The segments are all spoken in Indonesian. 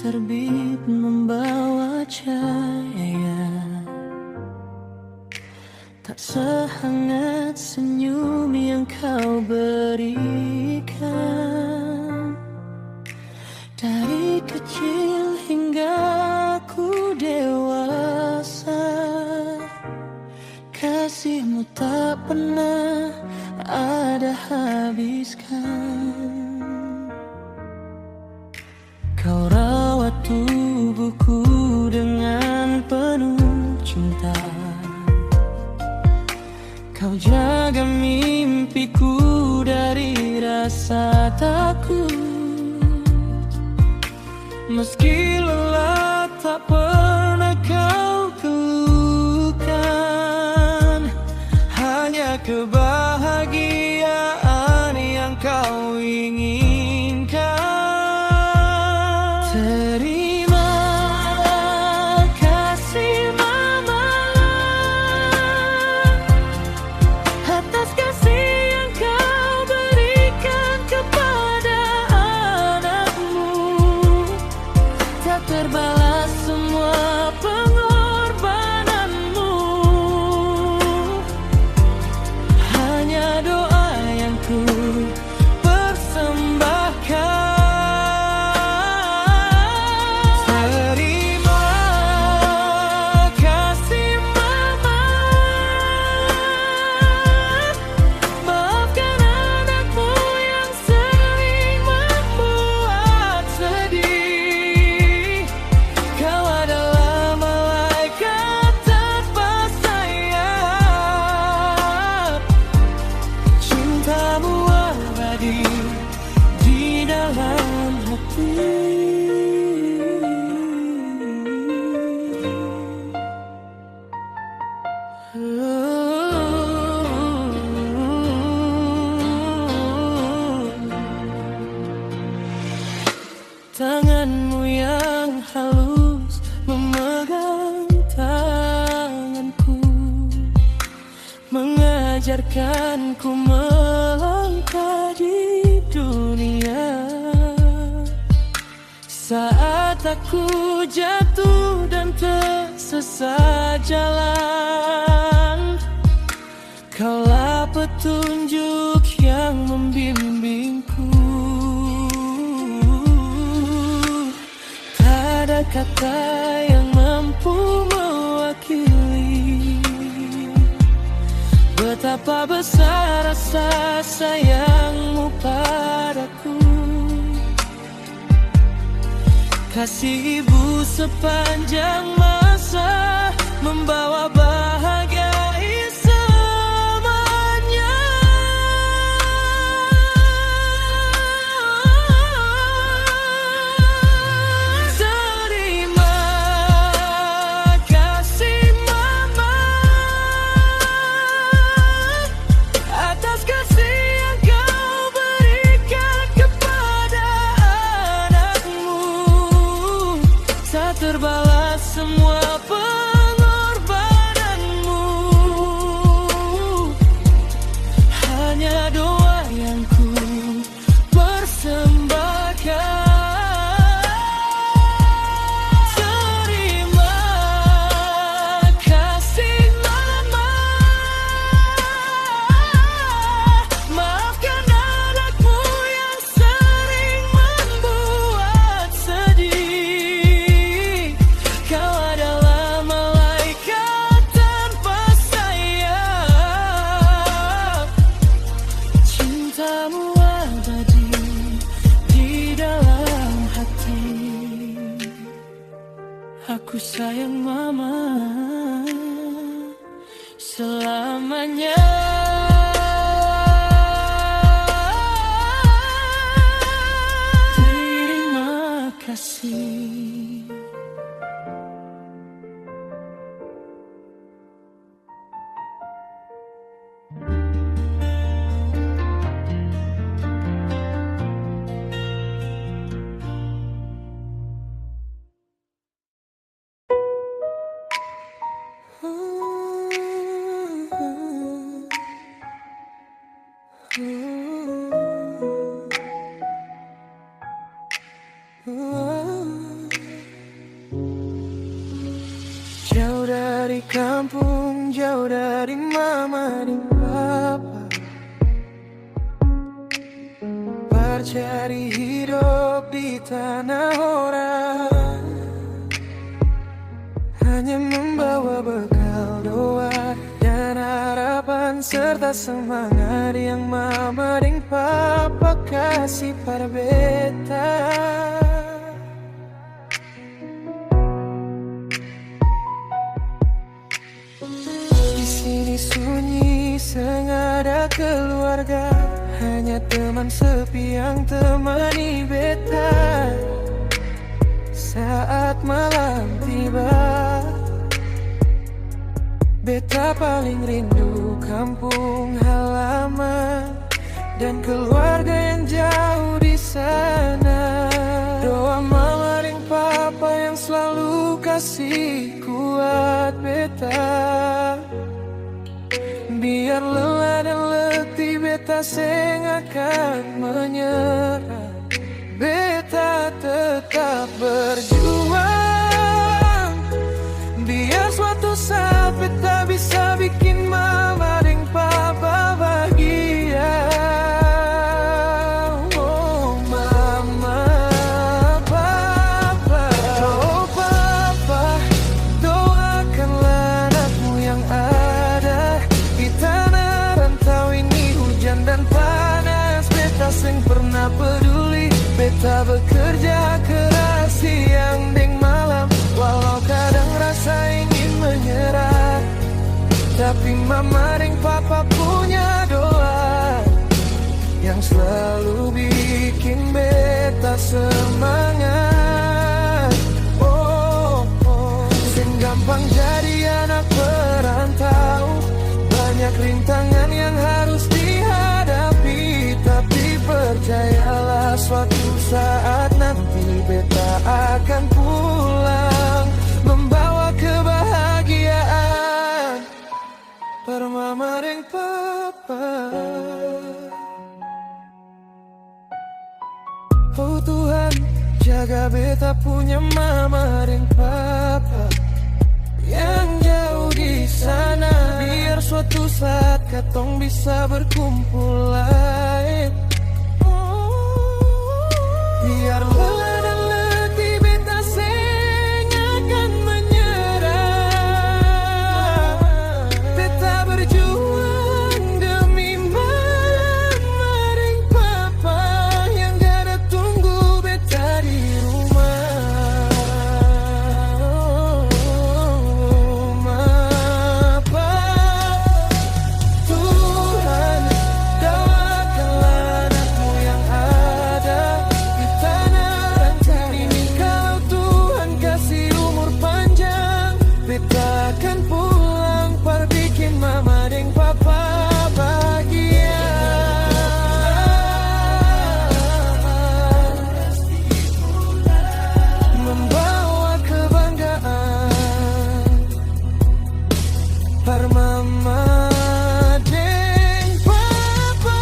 terbit membawa cahaya, tak sehangat senyum yang kau berikan. Dari kecil hingga ku dewasa, kasihmu tak pernah ada habiskan. Kau rawat tubuhku dengan penuh cinta, kau jaga mimpiku dari rasa takut. Meski lelah tak pernah kau keluhkan, hanya kebahagiaan yang kau inginkan. Terima kasih Mama atas kasih yang kau berikan kepada anakmu. Tak terbalas semua pengorbananmu, hanya doa yang ku persembahkan. Terima kasih Mama, maafkan anakmu yang sering membuat sedih. Kau adalah malaikat tanpa sayap, cintamu abadi di dalam hati. Tanganmu yang halus memegang tanganku, mengajarkanku melangkah di dunia. Saat aku jatuh dan tersesat jalan, Kaulah petunjuk yang membimbingku. Tak ada kata yang mampu mewakili betapa besar rasa sayangmu padaku. Kasih ibu sepanjang masa membawa bahagia selamanya. Terima kasih Mama atas kasih yang kau berikan kepada anakmu. Tak terbalas semua pengorbananmu, hanya doa yang ku persembahkan. Terima kasih Mama, maafkan anakmu yang sering membuat sedih. Kau adalah malaikat tanpa sayap, cintamu abadi di dalam hati. Aku sayang Mama selamanya. Terima kasih. Dari kampung jauh dari mama dan papa, bercari hidup di tanah orang, hanya membawa bekal doa dan harapan serta semangat yang mama dan papa kasih pada beta. Di sini sunyi, sengaja keluarga, hanya teman sepi yang temani beta. Saat malam tiba, beta paling rindu kampung halaman dan keluarga yang jauh di sana. Doa mama dan papa yang selalu kasih kuat beta. Biar lelah dan letih beta seng akan menyerah. Beta tetap berjuang, biar suatu saat beta bisa bikin mama dan papa bahagia. Oh mama, papa, oh papa, doakanlah anakmu yang ada di tanah rantau ini, hujan dan panas. Beta seng pernah peduli, beta bekerja keras siang dan malam, walau kadang rasa ingin menyerah. Tapi mama dan papa punya doa yang selalu bikin beta semangat. Oh, oh. Sing gampang jadi anak perantau, banyak rintangan yang harus dihadapi. Tapi percayalah suatu saat nanti beta akan pulang, membawa kebahagiaan per mama dan papa. Oh Tuhan, jaga beta punya mama dan papa yang jauh di sana, biar suatu saat katong bisa berkumpul lagi. Biar lelah dan letih beta seng akan menyerah. Beta berjuang demi mama dan papa yang gada tunggu beta di rumah. Oh, mama, Tuhan, doakanlah anakmu yang ada di tanah rantau ini. Kalau Tuhan kasih umur panjang, beta akan pulang par bikin mama dan papa bahagia. Membawa kebanggaan par mama dan papa.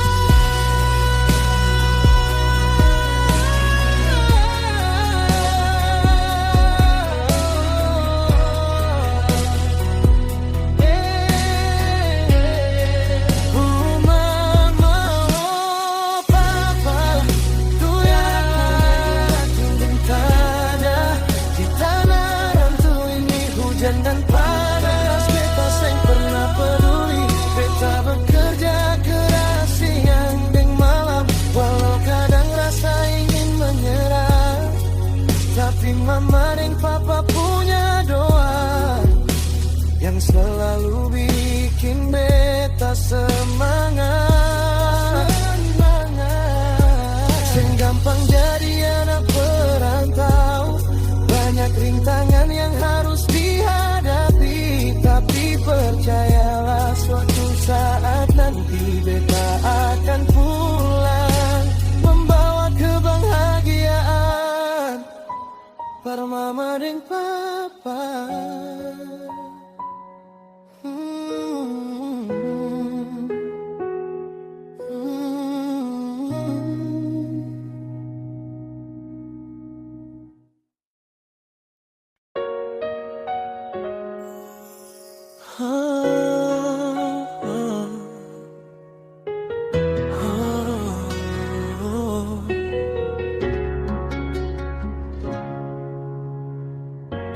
Oh mama, oh papa, tu yang bintana di tanah rantau ini, hujan dan panas. Beta seng pernah peduli, beta bekerja keras siang dan malam, walau kadang rasa ingin menyerah. Tapi mama dan papa punya doa yang selalu bikin beta semangat. Seng gampang jadi anak perantau, banyak rintangan yang harus dihadapi. Tapi percayalah suatu saat nanti beta akan pulang, membawa kebahagiaan para mama dan papa.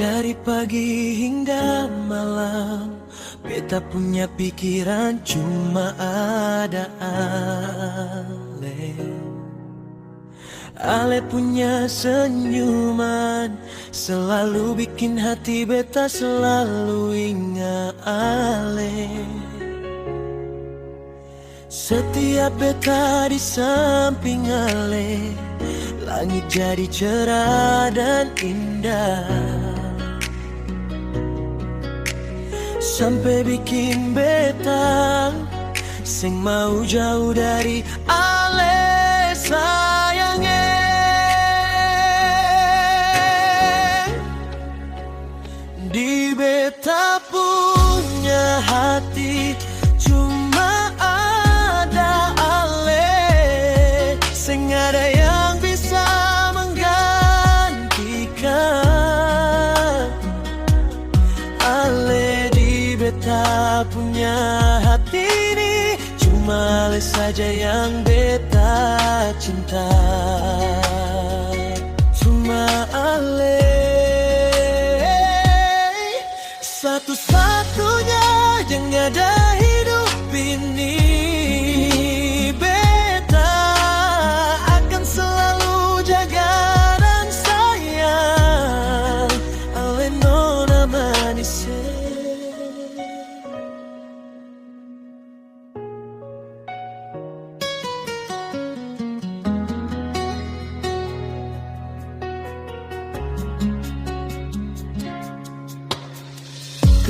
Dari pagi hingga malam, beta punya pikiran cuma ada Ale. Ale punya senyuman selalu bikin hati beta selalu ingat Ale. Setiap beta di samping Ale, langit jadi cerah dan indah, sampai bikin beta sing mau jauh dari Ale sayangnya. Di beta punya hati cuma ada Ale, sing ada yang bisa menggantikan Ale. Di beta punya hati ini cuma Ale saja yang beta cinta, cuma Ale. Satu-satunya yang ada hidup ini, beta akan selalu jaga dan sayang Ale nona manis.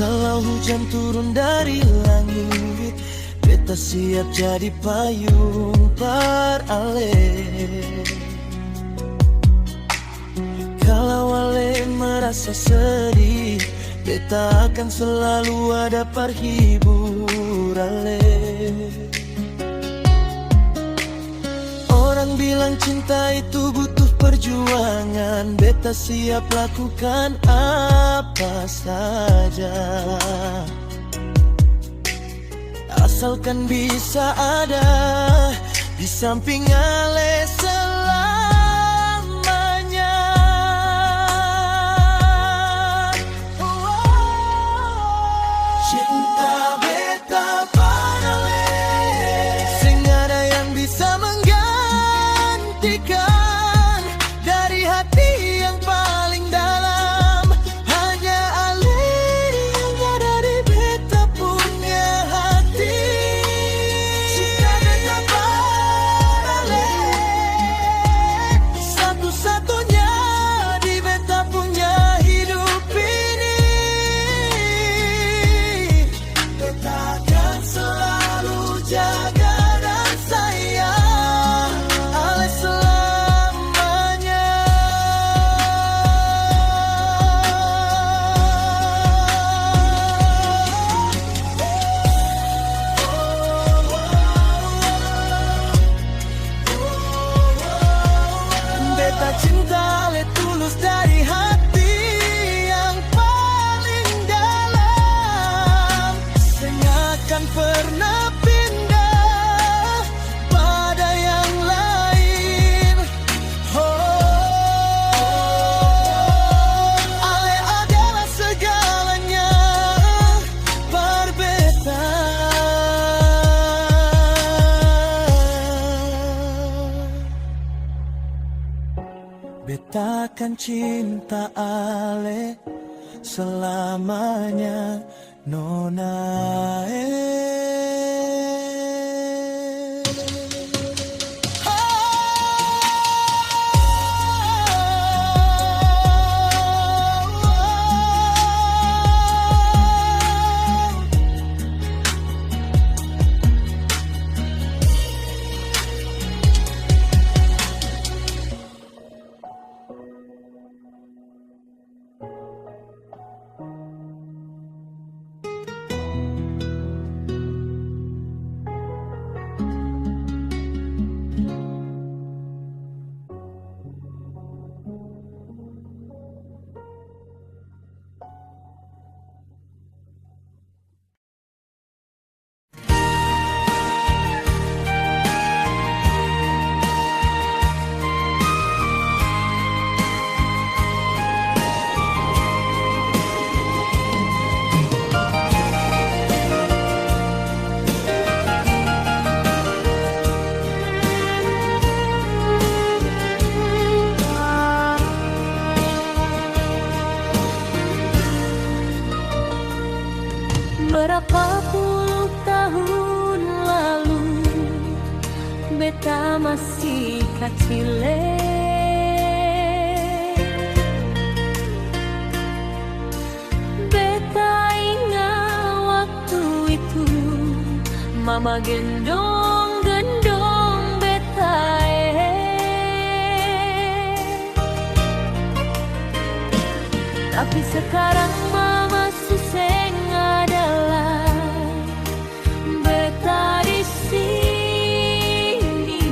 Kalau hujan turun dari langit, beta siap jadi payung par Ale. Kalau Ale merasa sedih, beta akan selalu ada parhibur Ale. Orang bilang cinta itu butuh perjuangan, beta siap lakukan apa saja, asalkan bisa ada di samping Ale selamanya. Cinta beta pada Ale, sing ada yang bisa menggantikan dari hati yang paling dalam. Hanya Ale yang ada di beta punya hati. Cinta beta pada Ale, satu-satunya di beta punya hidup ini. Beta akan selalu jaga dan sayang Ale selamanya. Beta cinta Ale tulus dari hati yang paling dalam, sing akan pernah pindah pada yang lain. Ale adalah segalanya bar beta. Beta akan cinta Ale selamanya, nona. mama gendong-gendong betae. Tapi sekarang mama suseng adalah beta di sini.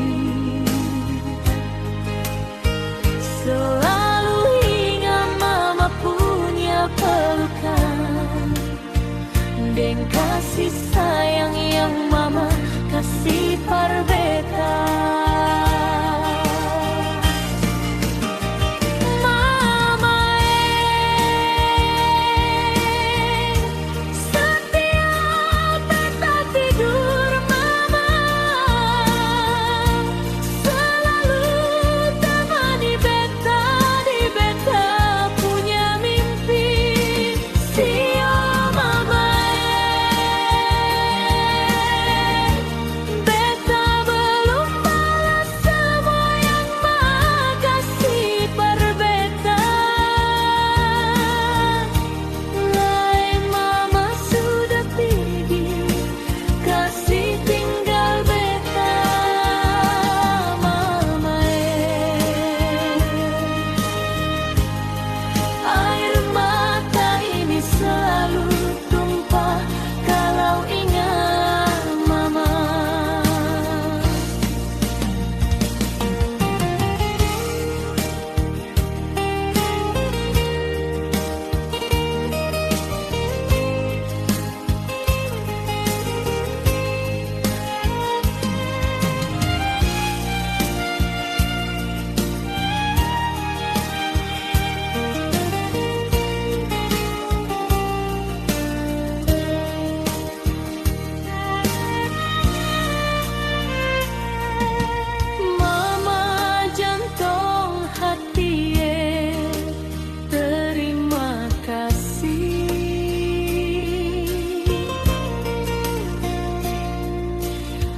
Selalu ingat mama punya pelukan dan kasih sayang yang mama kasih par beta.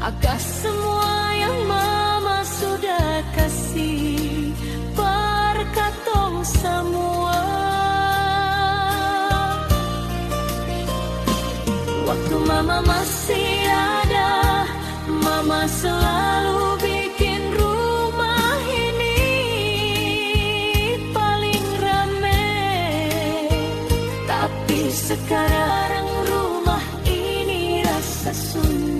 Atas semua yang mama sudah kasih par katong semua. Waktu mama masih ada, mama selalu bikin rumah ini paling rame. Tapi sekarang rumah ini rasa sunyi.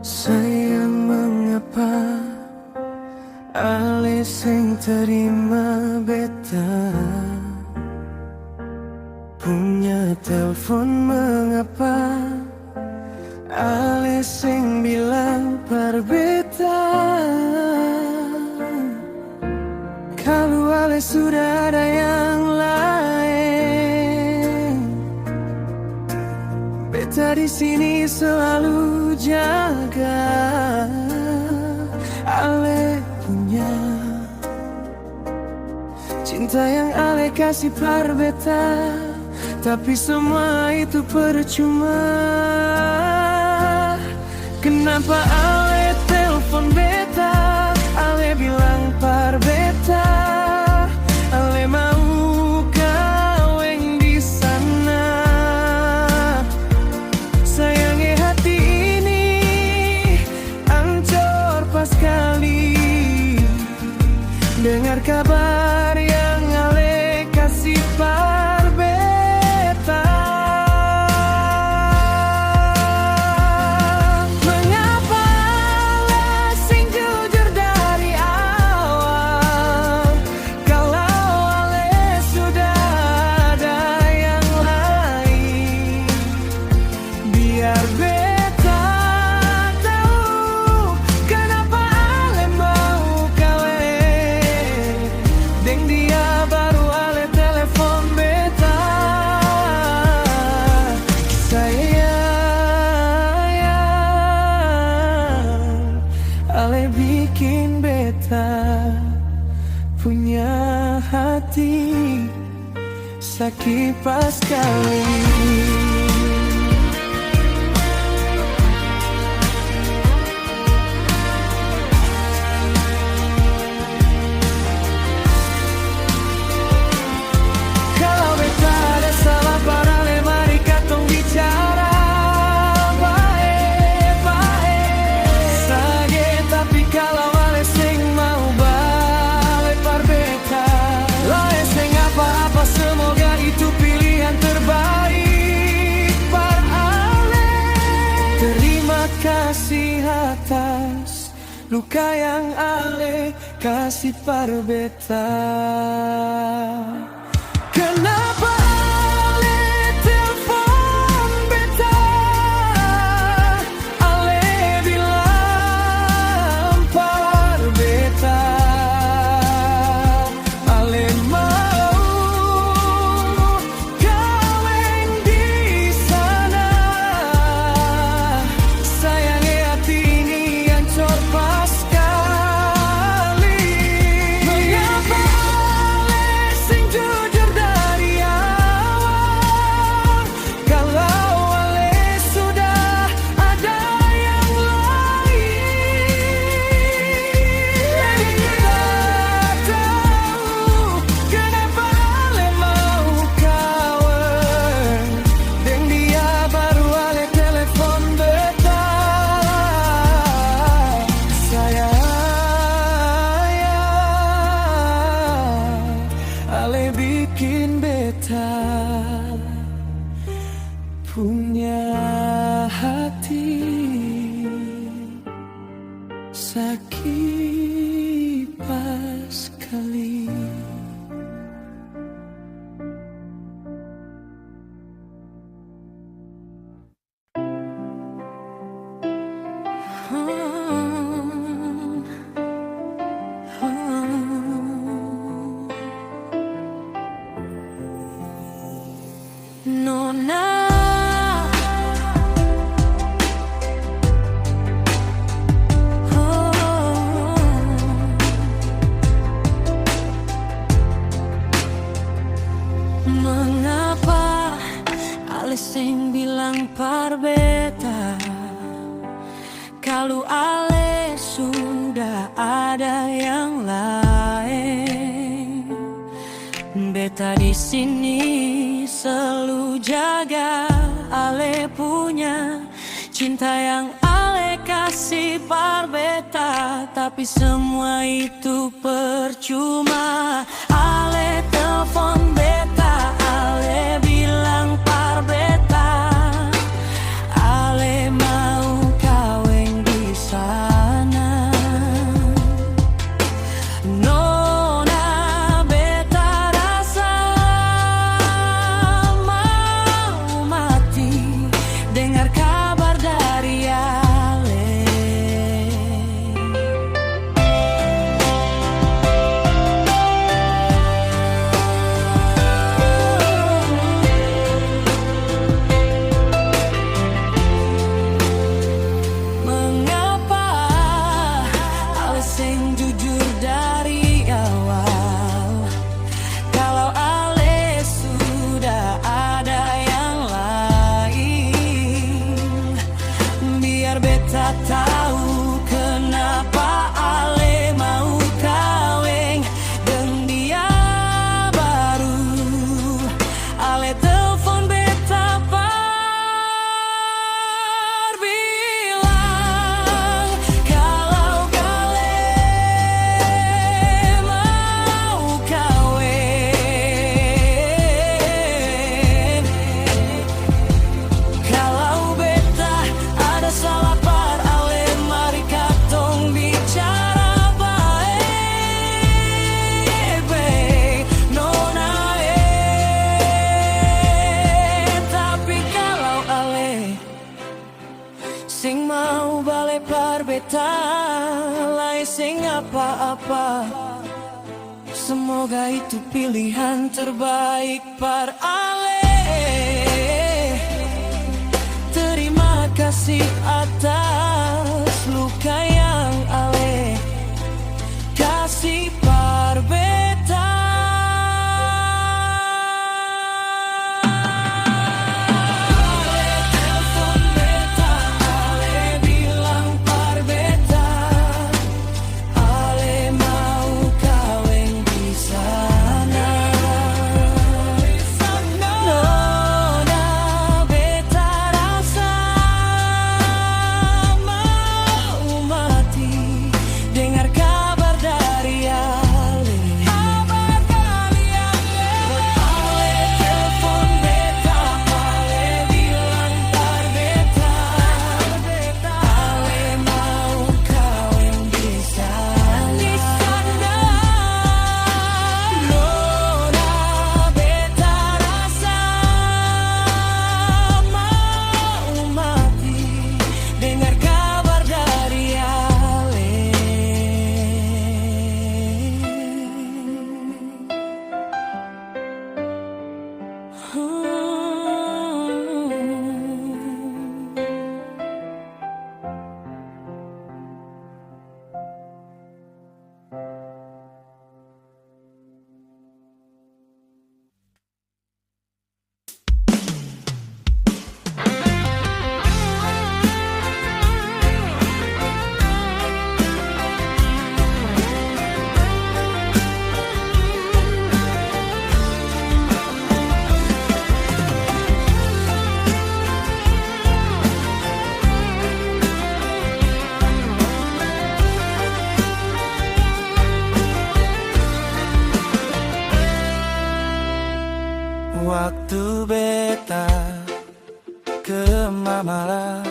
Sayang, mengapa ale sing terima beta punya telepon? Mengapa ale sing bilang par beta kalau ale sudah ada yang lain? Beta di sini selalu jaga ale punya cinta yang ale kasih par beta. Tapi semua itu percuma. Kenapa ale telepon beta, ale bilang par beta, ale mau kawin di sana. Sayangnya hati ini ancur pas kali beta punya hati sakit pas kali. Kasih atas luka yang Ale kasih par beta. Kenapa Ale telepon beta? Ale bilang par beta Ale mau kawin di sana. Ale bikin beta punya hati sakit pas kali. Nona, mengapa Ale sing bilang par beta kalau Ale sudah ada yang lain? Beta di sini selalu jaga Ale punya cinta yang Ale kasih par beta, tapi semua itu percuma. Ale telepon beta, Ale bilang par beta Ale mau kawin di sana. Nona, beta rasa mau mati dengar kabar dari Ale. Mengapa Ale sing jujur dari awal kalau Ale sudah ada yang lain? Biar beta tahu kenapa Ale mau kawin dengan dia baru. Ale telepon beta par bilang kalau kalian mau kawin. Kalau beta ada salah par Ale, mari katong bicara baik-baik. Nona, tapi kalau Ale sing mau balik par beta lai sing apa-apa, semoga itu pilihan terbaik par Ale. Terima kasih atas luka yang Ale Mamala.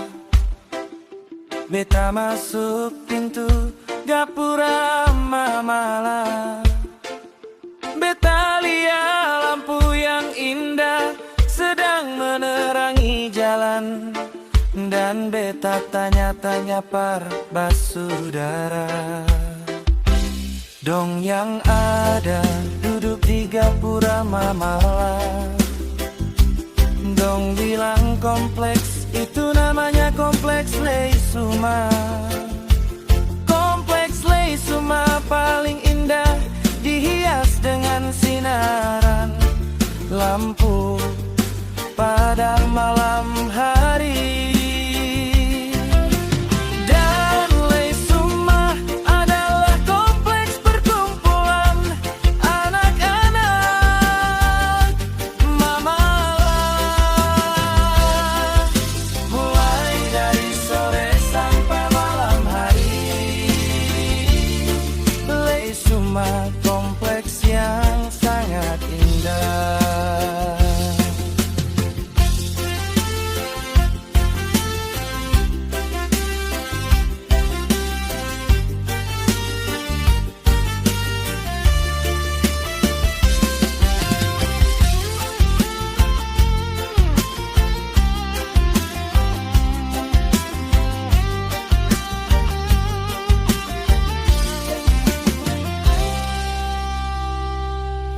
Beta masuk pintu Gapura Mamala. Beta lihat lampu yang indah sedang menerangi jalan, dan beta tanya-tanya para basudara. Dong yang ada duduk di Gapura Mamala. Dong bilang kompleks itu namanya kompleks Leisuma. Kompleks Leisuma paling indah, dihias dengan sinaran lampu pada malam hari. Dan Leisuma adalah kompleks perkumpulan anak-anak Mamala. Mulai dari sore sampai malam hari, Leisuma kompleks yang sangat indah.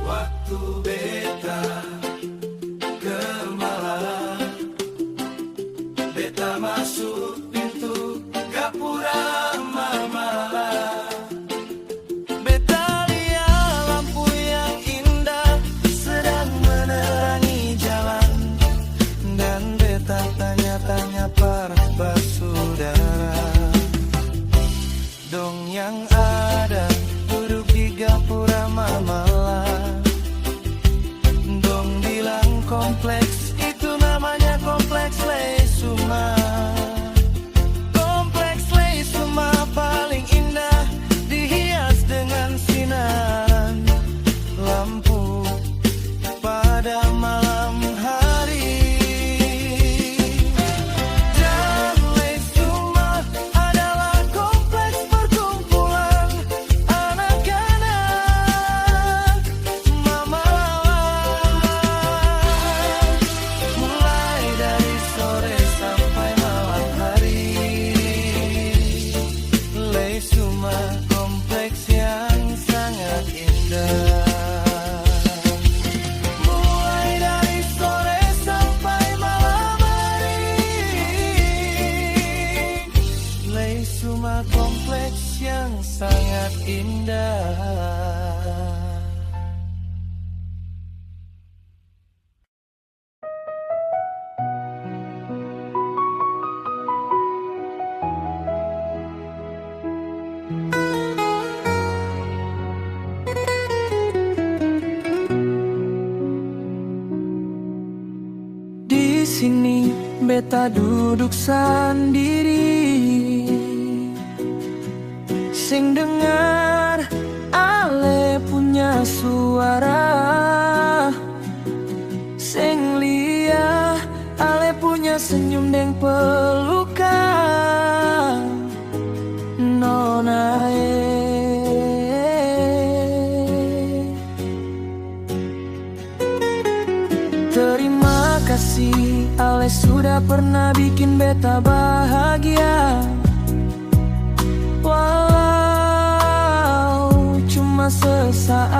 Waktu beta ke Malang, beta masuk pintu Gapura Mamala. Beta lihat lampu yang indah sedang menerangi jalan, dan beta tanya-tanya para basudara. Dong yang ada duduk di Gapura Mamala. Dong bilang kompleks itu namanya kompleks Leisuma. Kompleks Leisuma paling indah, dihias dengan sinaran lampu pada malam hari. Dan Leisuma adalah kompleks perkumpulan anak-anak Mamala. Mulai dari sore sampai malam hari, Leisuma kompleks yang sangat indah. Mulai dari sore sampai malam hari, Leisuma kompleks yang sangat indah. Di sini beta duduk sendiri, sing dengar ale punya suara, sing liat ale punya senyum deng pelukan nona. Terima kasih ale sudah pernah bikin beta bahagia, walau cuma sesaat.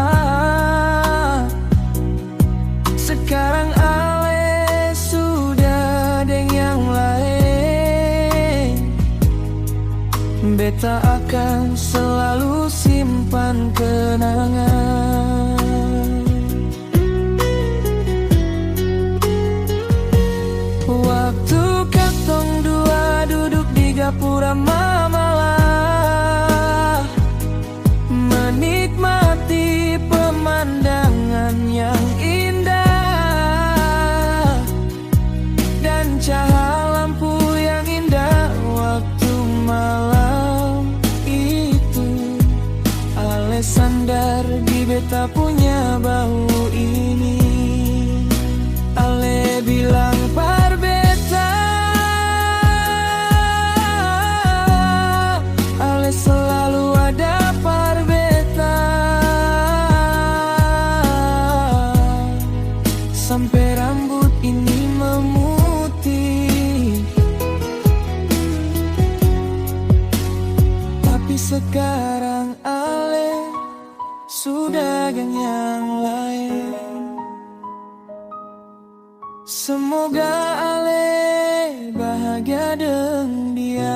Sekarang ale sudah deng yang lain, beta akan selalu simpan kenangan. Waktu katong dua duduk di Gapura Mamala, menikmati pemandangan yang indah dan cahaya lampu yang indah. Waktu malam itu ale sandar di beta punya bahu ini. Ale bilang par beta, Semoga Ale bahagia dengan dia.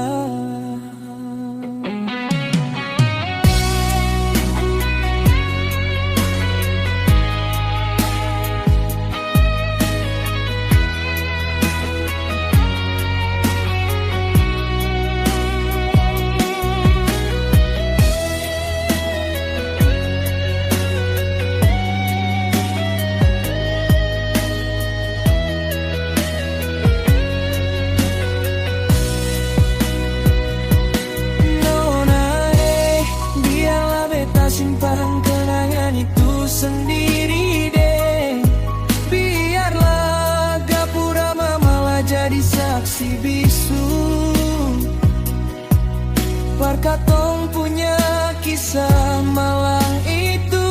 Simpan kenangan itu sendiri deh. Biarlah gapura mamalah jadi saksi bisu. Parkatong punya kisah malang itu.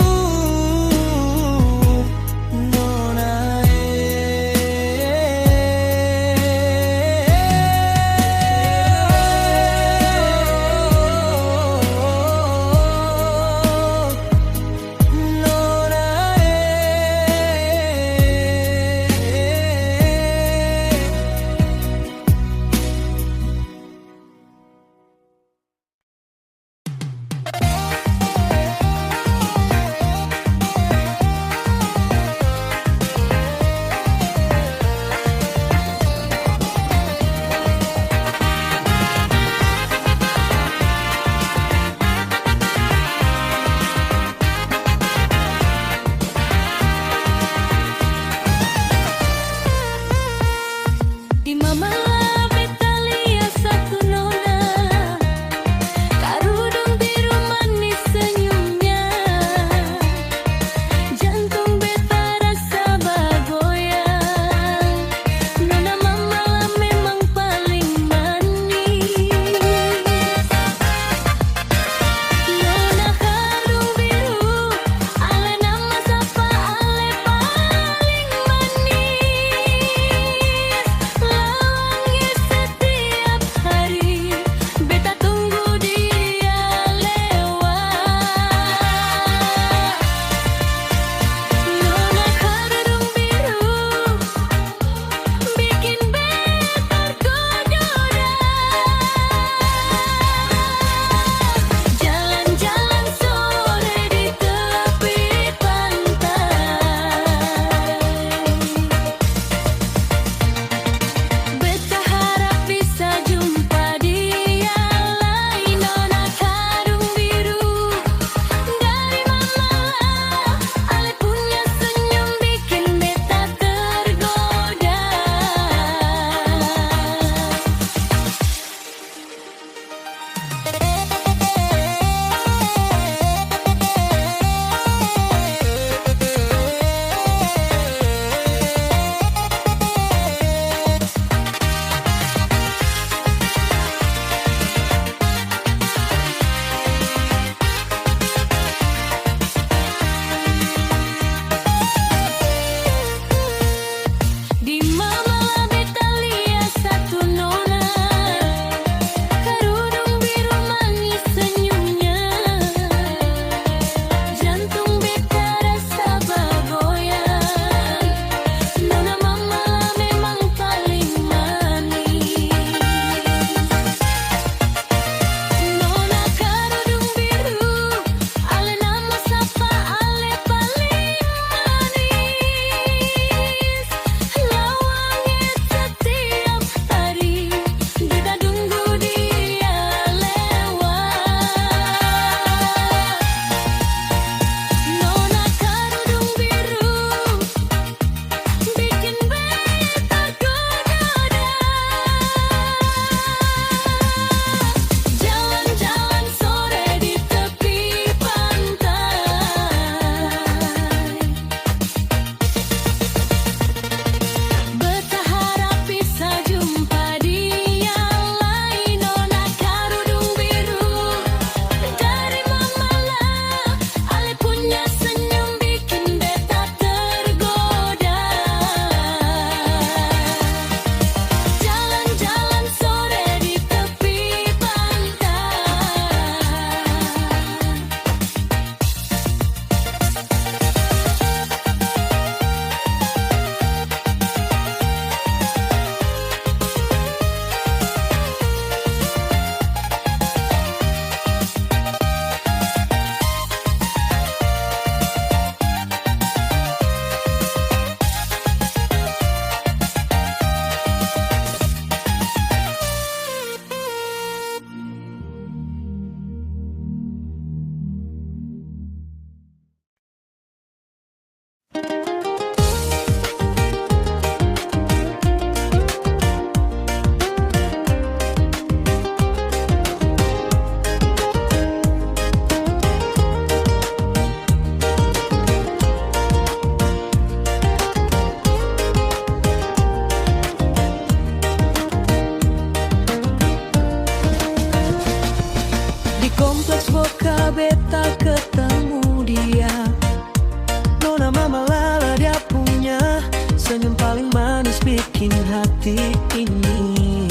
bikin hati ini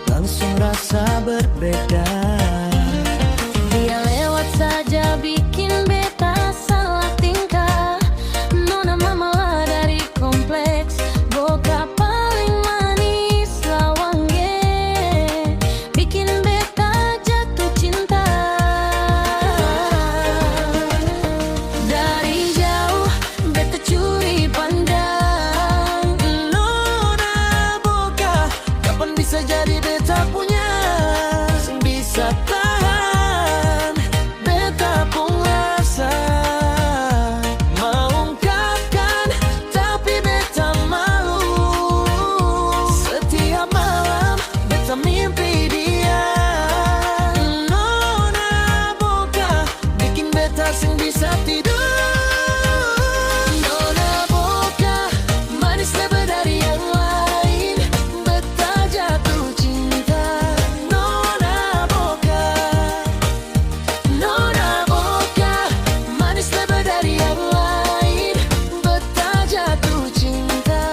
langsung rasa berbeda. Dia lewat saja bikin beta salah tingkah. Nona mama lah dari kompleks, boga paling manis lawangge, bikin beta jatuh cinta. Dari jauh beta curi pandang. Nona boga, kapan bisa jadi beta punya? Sing bisa tahan beta pun rasa. Mau ungkapkan tapi beta malu. Setiap malam beta mimpi dia. Nona boga, bikin beta sing bisa tidur. Nona boga, manis lebih dari yang lain, beta jatuh cinta. Nona boga, manis lebih dari yang lain, beta jatuh cinta.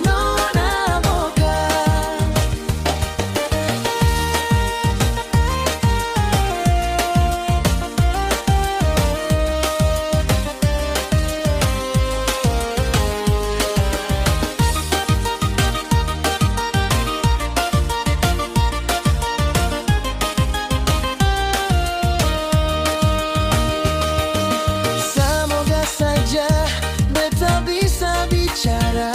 Nona boga. Semoga saja beta bisa bicara,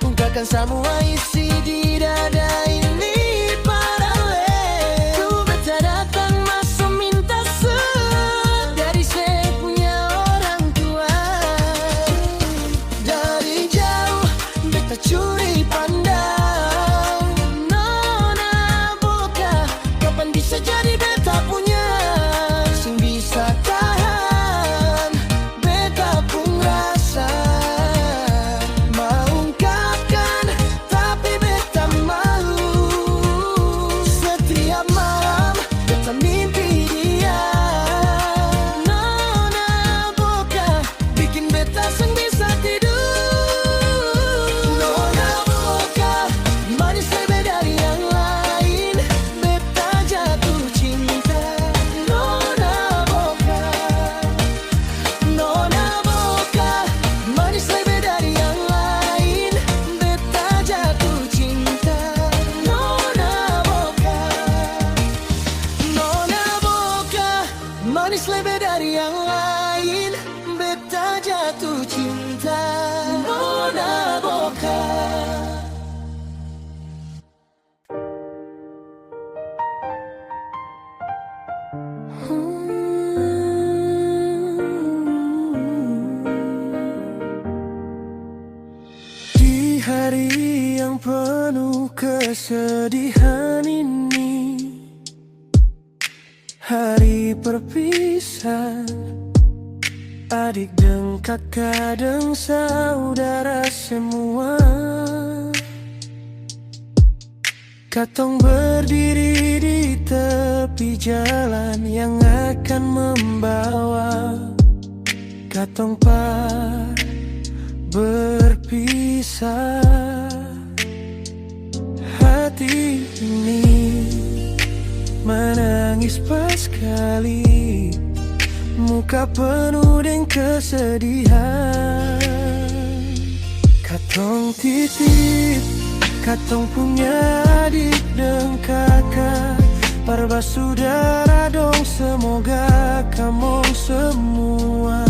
ungkapkan semua isi di dada ini paralel. Ku beta datang masuk minta dari saya punya orang tua. Dari jauh beta curi pandang. Nona boga, kapan bisa jadi beta punya? Sing bisa tahan beta pun rasa. Mau ungkapkan tapi beta malu. Setiap malam beta mimpi dia. Nona boga, bikin beta sing bisa tidur. Nona boga, manis lebih dari yang lain, beta jatuh cinta. Nona boga, manis lebih dari yang lain, beta jatuh cinta. Nona boga, manis lebih dari yang lain, beta jatuh cinta. Nona boga. Di hari yang penuh kesedihan ini, hari perpisahan adik dan kakak dan saudara semua. Katong berdiri di tepi jalan yang akan membawa katong berpisah. Hati ini menangis pas kali, muka penuh dengan kesedihan. Katong titip, katong punya adik dan kakak, parba saudara dong. Semoga kamu semua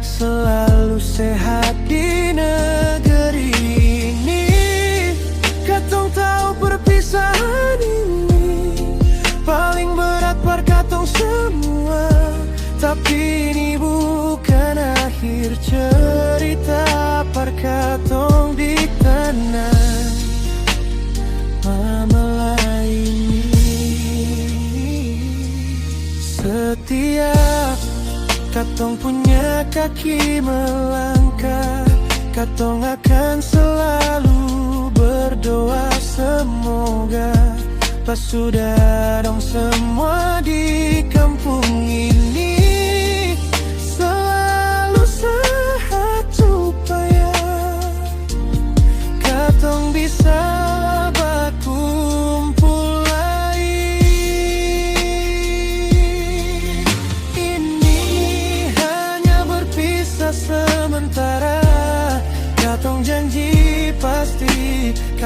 selalu sehat di negeri ini. Katong tahu perpisahan ini paling berat par katong semua, tapi ini bukan akhir cerita par katong di tanah mama ini. Setiap katong punya kaki melangkah, katong akan selalu berdoa semoga pas sudah dong semua di kampung ini selalu sehat supaya katong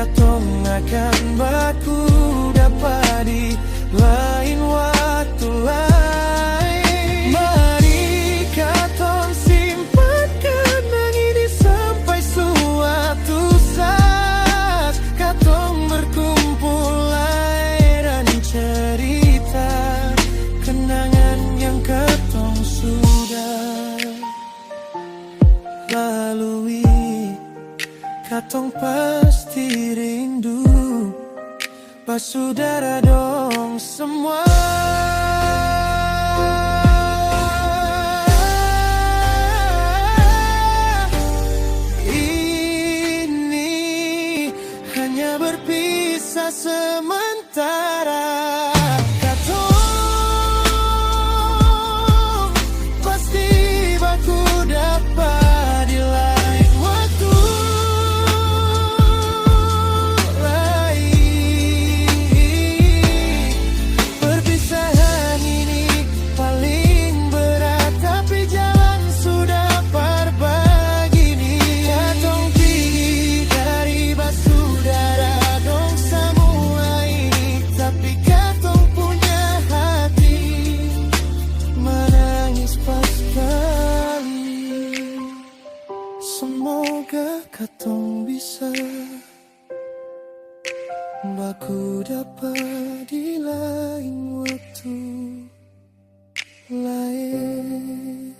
katong akan baku dapat di lain waktu lain. Mari katong simpan kenang ini sampai suatu saat katong berkumpul lagi dan cerita kenangan yang katong sudah lalui. Katong pasti rindu Basudara dong semua. Ini hanya berpisah sementara. Katong pasti baku dapat di lain waktu. Semoga katong bisa baku dapat di lain waktu lain.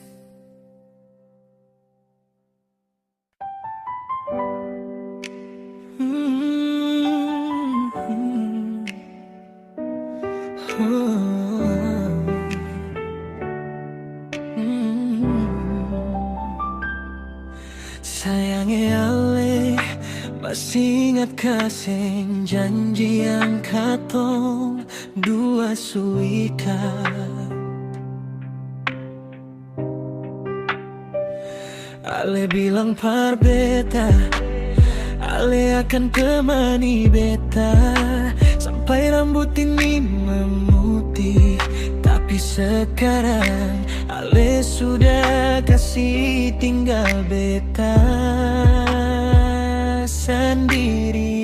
Sayangnya ale masih ingat kasing janji yang katong dua suikat. Ale bilang par beta, ale akan temani beta sampai rambut ini memutih. Tapi sekarang ale sudah kasih tinggal beta sendiri.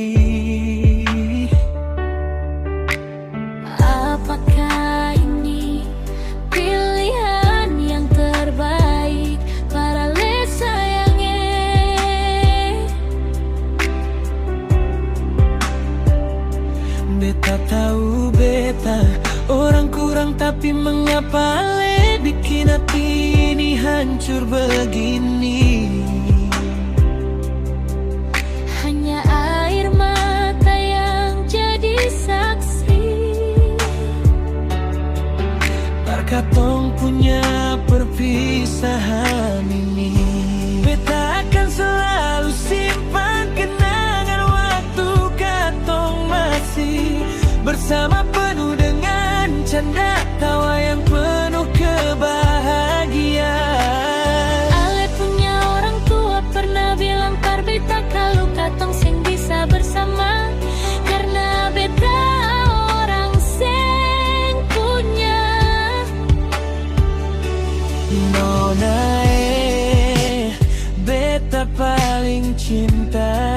Apakah ini pilihan yang terbaik para le sayangnya? Beta tahu beta orang kurang, tapi mengapa le bikin hati ini hancur begini? Hanya air mata yang jadi saksi. Katong punya perpisahan ini. Beta akan selalu simpan kenangan waktu katong masih bersama, penuh dengan canda tawa yang penuh kebahagiaan. Ale punya orang tua pernah bilang par beta kalau katong sing bisa bersama, karena beta orang sing punya. Nona beta paling cinta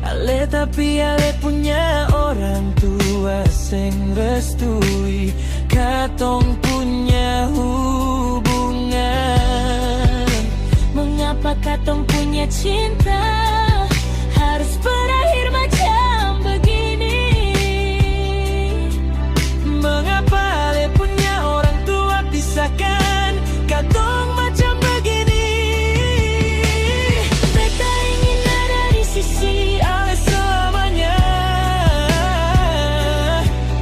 ale, tapi ale punya orang tua sing restui katong punya hubungan. Mengapa katong punya cinta harus berakhir macam begini? Mengapa ale punya orang tua pisahkan katong macam begini? Beta ingin ada di sisi Ale selamanya,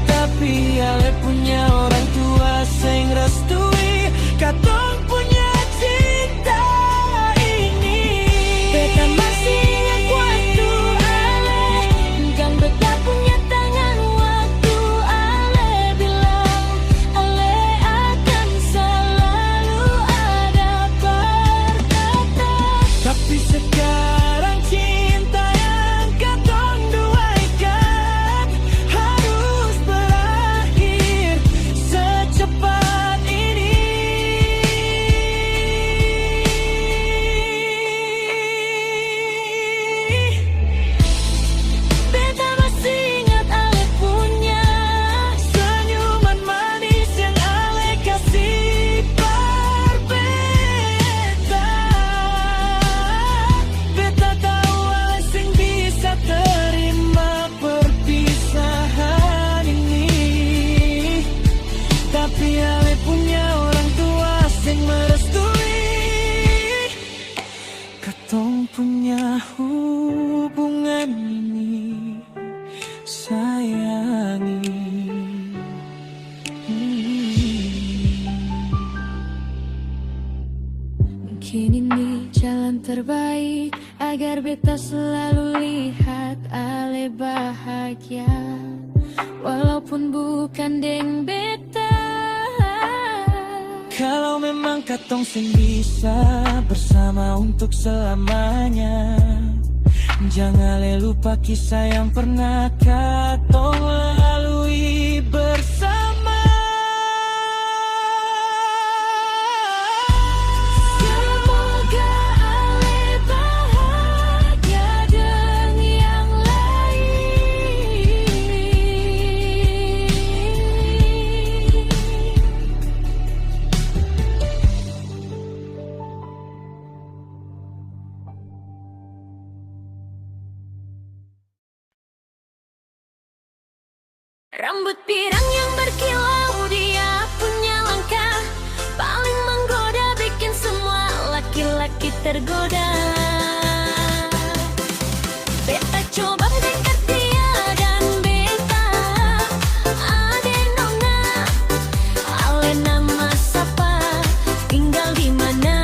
tapi ale punya orang tua sing restui katong punya cinta ini. beta masih ingat waktu sayangi. Mungkin ini jalan terbaik agar beta selalu lihat ale bahagia, walaupun bukan deng beta. Kalau memang katong sing bisa bersama untuk selamanya, jangan lupa kisah yang pernah katong lalui bersama. Semoga ale bahagia deng yang lain. Rambut pirang yang berkilau, dia punya langkah paling menggoda, bikin semua laki-laki tergoda. Beta coba dekat dia dan beta ade nona, ale nama sapa, tinggal di mana?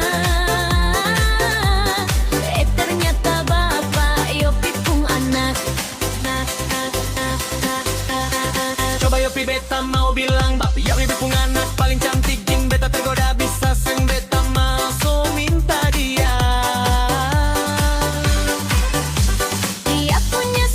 Ternyata bapak yo pipung anak. Coba Yopi beta mau bilang bapi yang ibu anak paling cantik, jing beta tergoda bisa seng beta masuk minta dia. Dia punya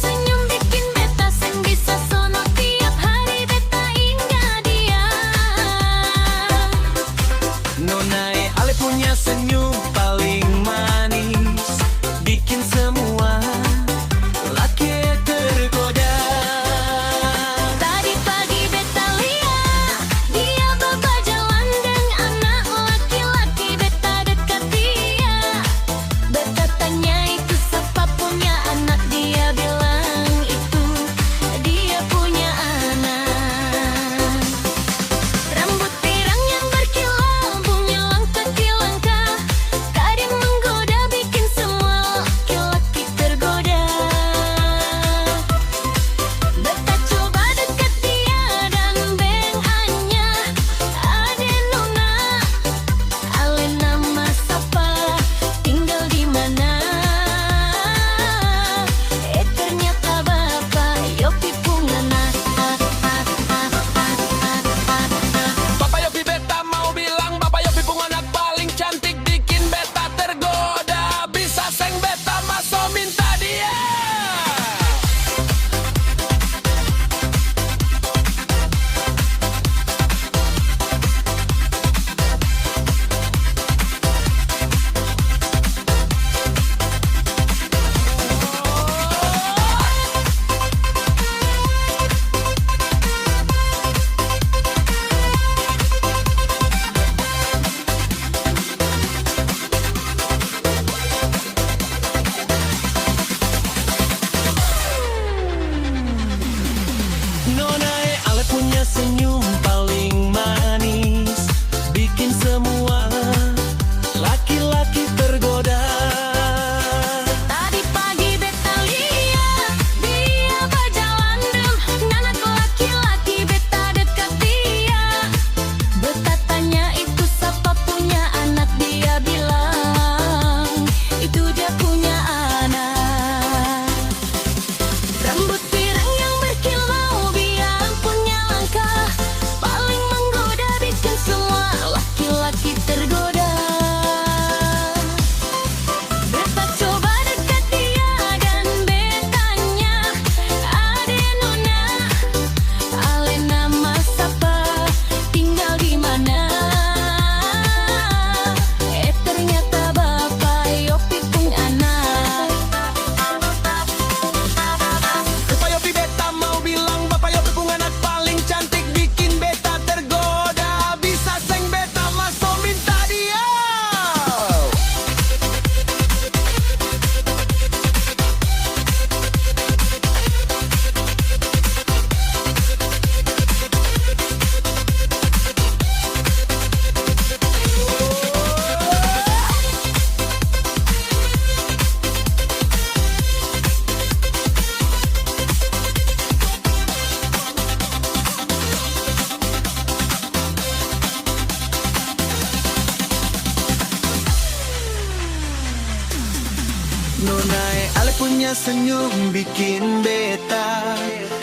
punya senyum bikin beta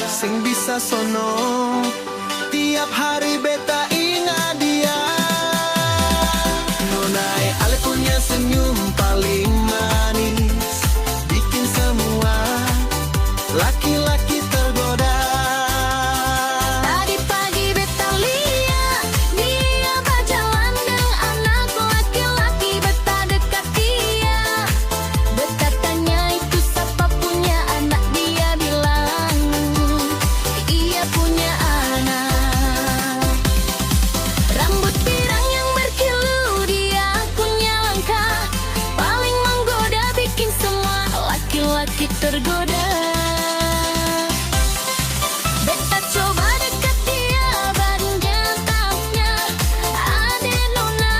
sing bisa sono. Tiap hari beta ingat dia. Nonai ale punya senyum paling manis, bikin semua laki-laki tergoda. Tadi pagi beta lihat dia berjalan dengan anak laki-laki, beta dekat dia. Beta tanya itu siapa punya anak, dia bilang ia punya anak. Rambut pirang yang berkilau, dia punya langkah paling menggoda, bikin semua laki-laki tergoda. Beta coba dekat dia, barunya tanya, ade nona,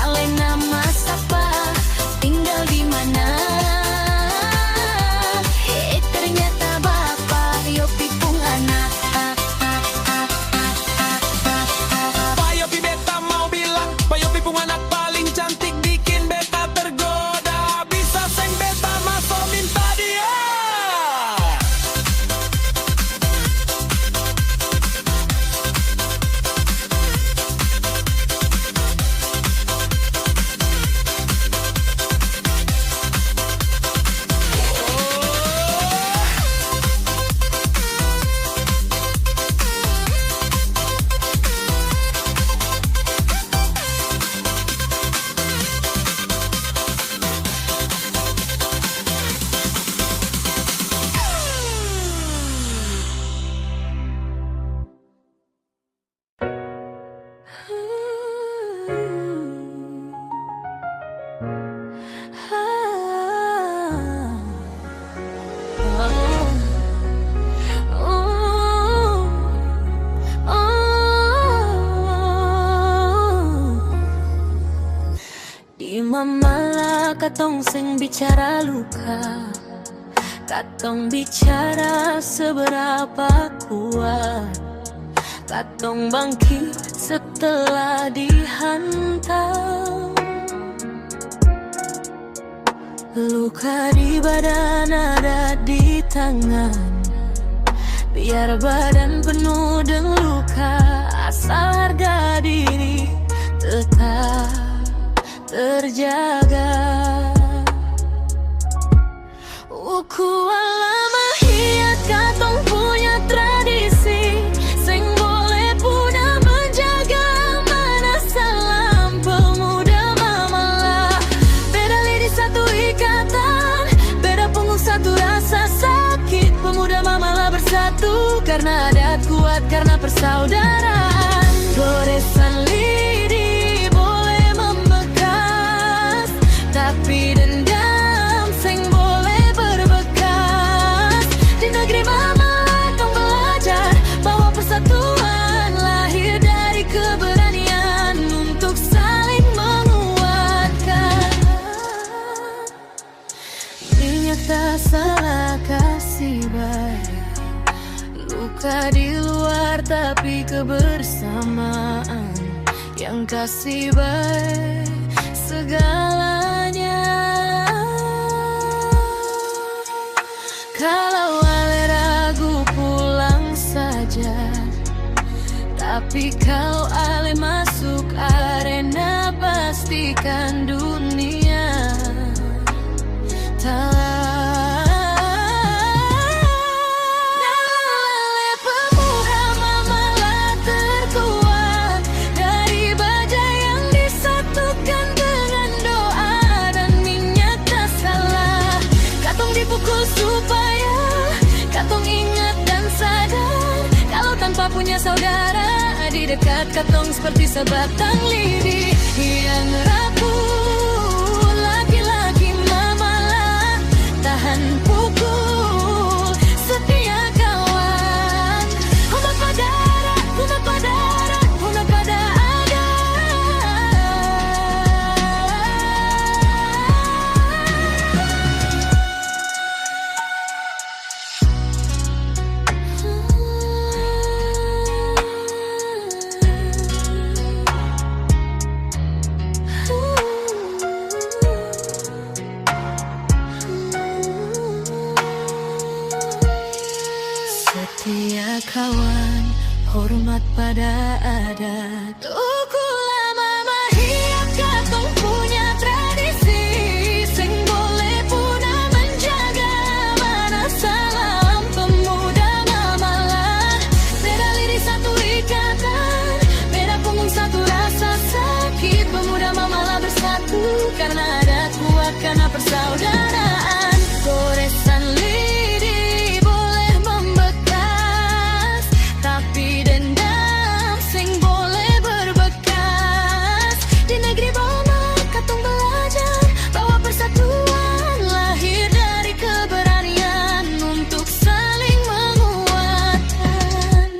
ale nama siapa, tinggal di mana? Ternyata bapak yo pipung anak. Pak Yopi beta mau bilang, Pak Yopi pung anak paling cantik, bikin beta tergoda. Bisa seng beta masuk minta dia. Di mamala katong sing bicara luka, katong bicara seberapa kuat, katong bangkit setelah dihantam. Luka di badan ada di tangan, biar badan penuh dengan luka, asal harga diri tetap terjaga. Kuala hiat katong punya tradisi, sing boleh puna menjaga mana salam pemuda mamala. Beda lidi satu ikatan, beda punggung satu rasa sakit. Pemuda mamala bersatu karena adat kuat, karena persaudaraan. Goresan lidi boleh membekas, tapi dendam sing boleh berbekas. Di negeri mama tong belajar bahwa persatuan lahir dari keberanian untuk saling menguatkan. Minyak tak salah kasih baik, luka di luar tapi kebersamaan yang kasih baik segalanya. Kalau ale ragu pulang saja, tapi kalau ale masuk arena pastikan dunia tak. Ale pemuda mamala terkuat, dari baja yang disatukan dengan doa dan minyak tak salah. Katong dipukul supaya katong ingat dan sadar, kalau tanpa punya saudara di dekat katong seperti sebatang lidi yang rapuh. Laki-laki mamala tahan pukul, setia kawan. Huma padara, huma padara, huma pada ada. Setia kawan, hormat pada adat. Tuku lama mahiap katong punya tradisi, sing boleh punah menjaga mana salam pemuda mamalah. Beda lirik satu ikatan, beda punggung satu rasa sakit. Pemuda mamalah bersatu karena adat kuat, karena persaudaraan. Goresan lidi boleh membekas, tapi dendam sing boleh berbekas. Di negeri Boma katong belajar bahwa persatuan lahir dari keberanian untuk saling menguatkan.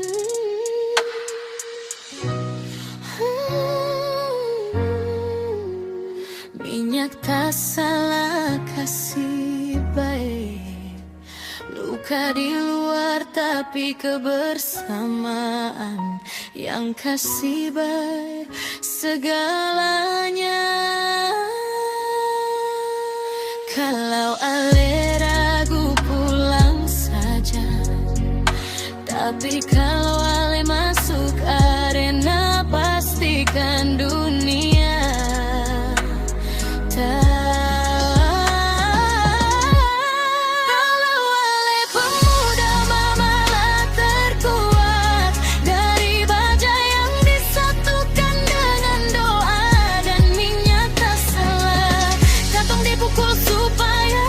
Minyak tak salah kasih baik, luka di luar tapi kebersamaan yang kasih baik segalanya. Kalau ale ragu pulang saja, tapi kalau ale masuk arena pastikan dunia kalau ale pemuda mamalah terkuat dari baja yang disatukan dengan doa dan minyak tak salah. Katong dipukul supaya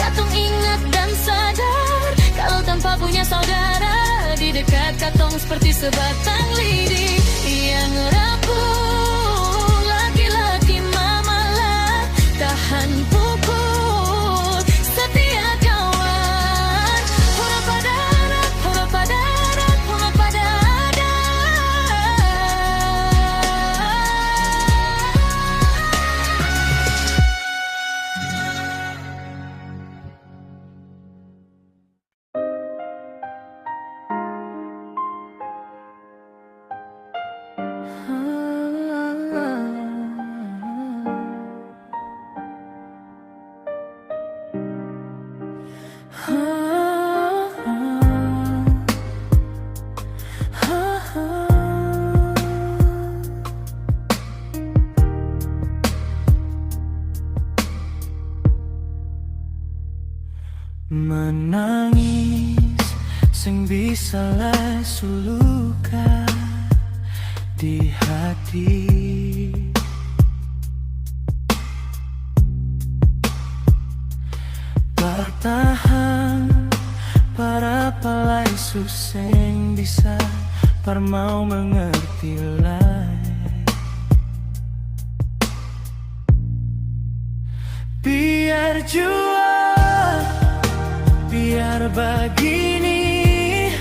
katong ingat dan sadar kalau tanpa punya saudara di dekat katong seperti sebatang lidi yang rapuh. Laki-laki mamalah tahan pukul, setia kawan. Hormat pada adat, hormat pada adat, hormat pada menangis sing bisa lesu luka di hati. Bertahan para palai suseng bisa par mau mengerti lah. Biar jual, biar begini,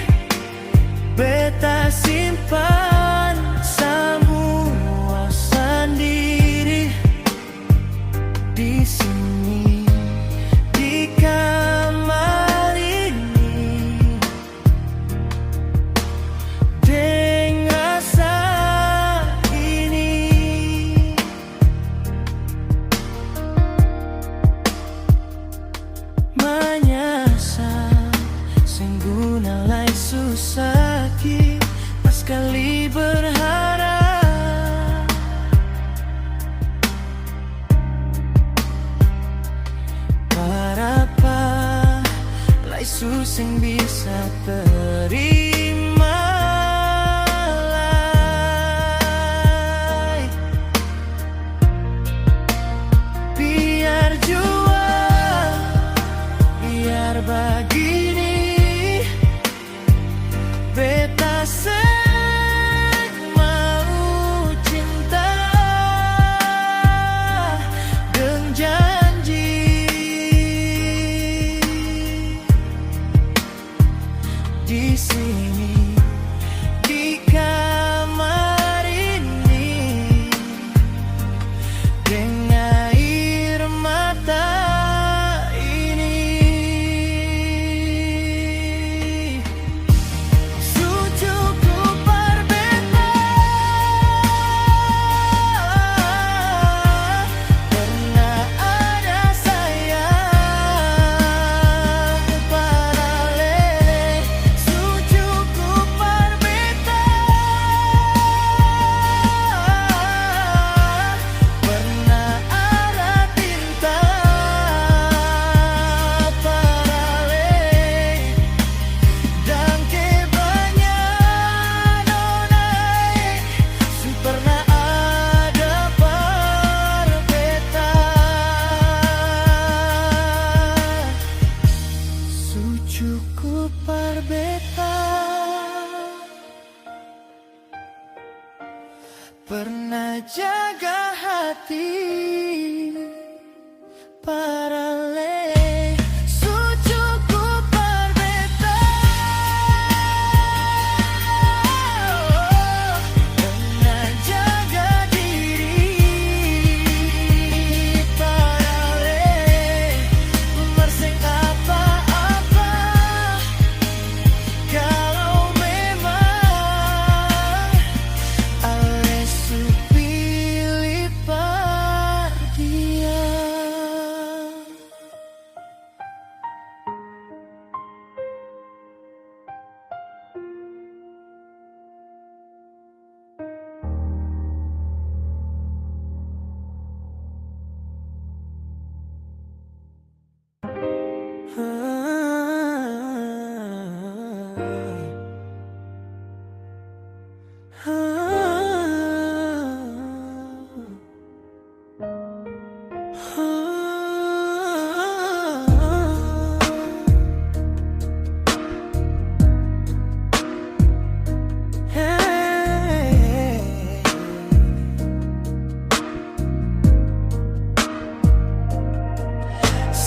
beta simpan semua sendiri di sini, di kamar ini, dengan rasa ini. Menyasar sengguna lai susaki pas kali berharap para pa lai suseng bisa terima lai. Biar jual, biar begini, beta sek mau cinta dengan janji di sini, di kamar ini, dengan air mata ini. Sucuku berbeda karena ada sayang para lele. Sucuku Cucuku parbeta pernah jaga hati para le Sucuku parbeta pernah jaga diri para le mersing apa-apa kalau memang ale supili pardia.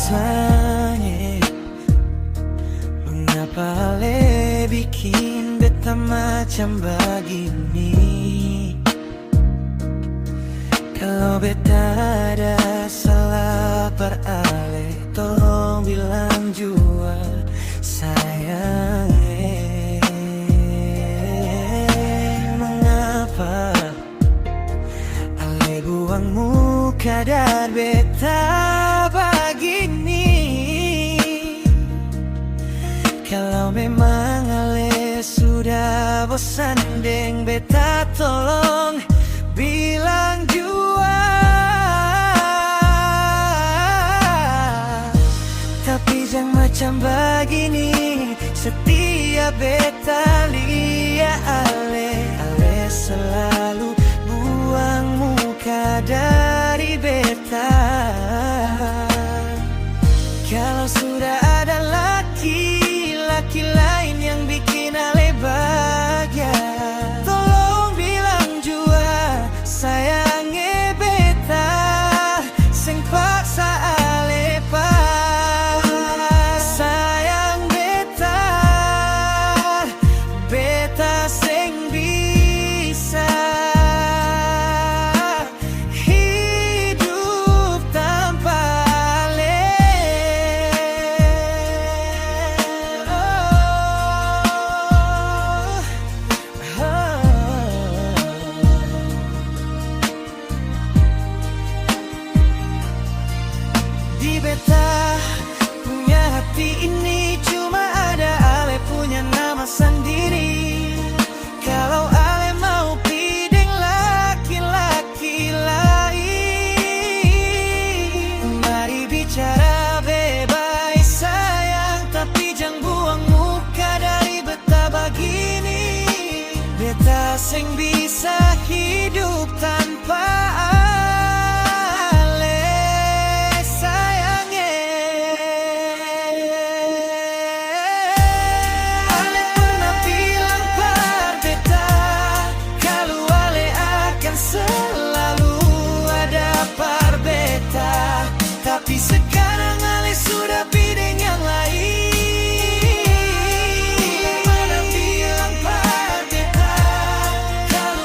Sayang, mengapa le bikin beta macam begini? Kalau beta ada salah perale, tolong bilang jua sayang. Mengapa ale buang muka dan beta begini? Kalau memang ale sudah bosan deng beta, tolong bilang jua. Tapi jangan macam begini, setiap beta lihat ale selalu buang muka dari beta. Kalau sudah ada laki lain yang bikin ale bahagia, tolong bilang jua sayangnya beta, sing paksa ale sayang beta, beta sing bisa hidup tanpa ale. Di beta punya hati ini cuma ada ale punya nama sendiri. Kalau ale mau pideng laki-laki lain, mari bicara bebas sayang, tapi jangan buang muka dari beta begini. Beta sing bisa hidup tanpa tapi sekarang ale sudah pideng yang lain. Mana bilang parbeta, kalau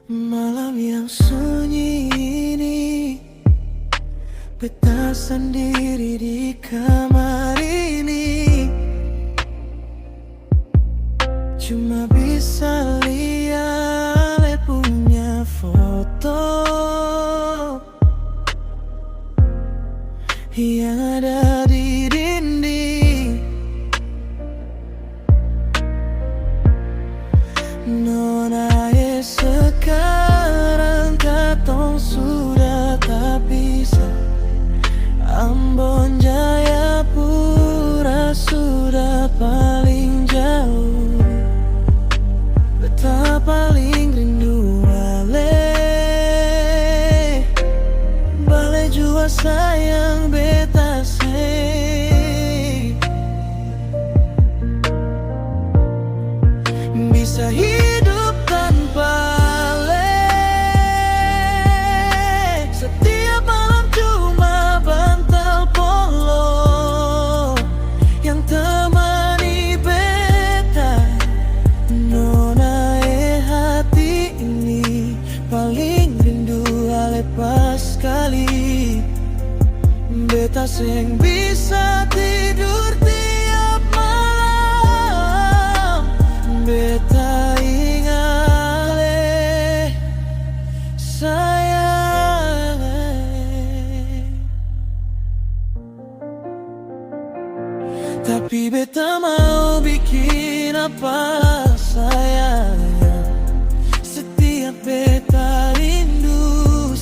Malam yang sunyi ini, beta sendiri di kamar ini, cuma bisa lihat punya foto yang ada di dinding. Nona sekarang katong sudah tak bisa, Ambon Jayapura sudah paling jauh. Beta paling rindu bale jua sayang beta say. Bisa hidup tanpa ale, setiap malam cuma bantal polo yang temani beta. Nona hati ini paling rindu ale pas kali beta seng bisa tidur tiap malam. Beta ingale sayang, tapi beta mau bikin apa sayang. Setiap beta rindu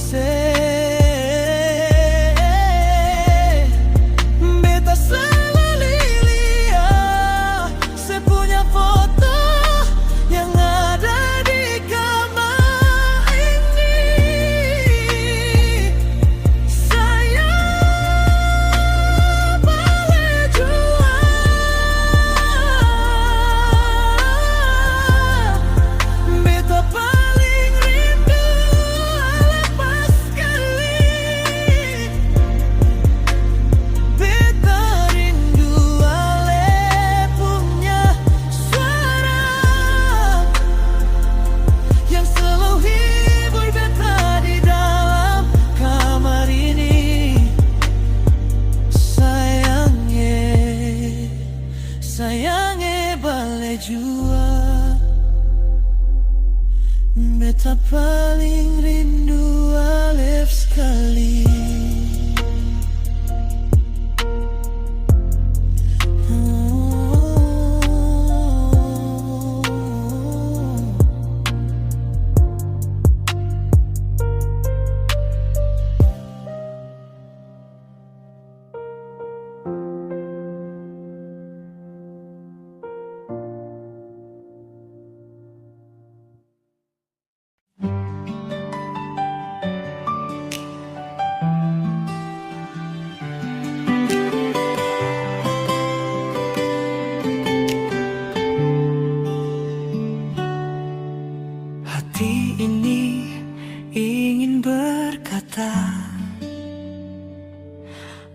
beta selalu lihat saya punya foto yang ada di kamar ini. Saya boleh jual, beta paling rindu lepas sekali. Beta rindu ale punya suara yang selalu hibur beta di dalam kamar ini. Sayangnya bale jua, beta paling rindu Alif sekali. Hati ini ingin berkata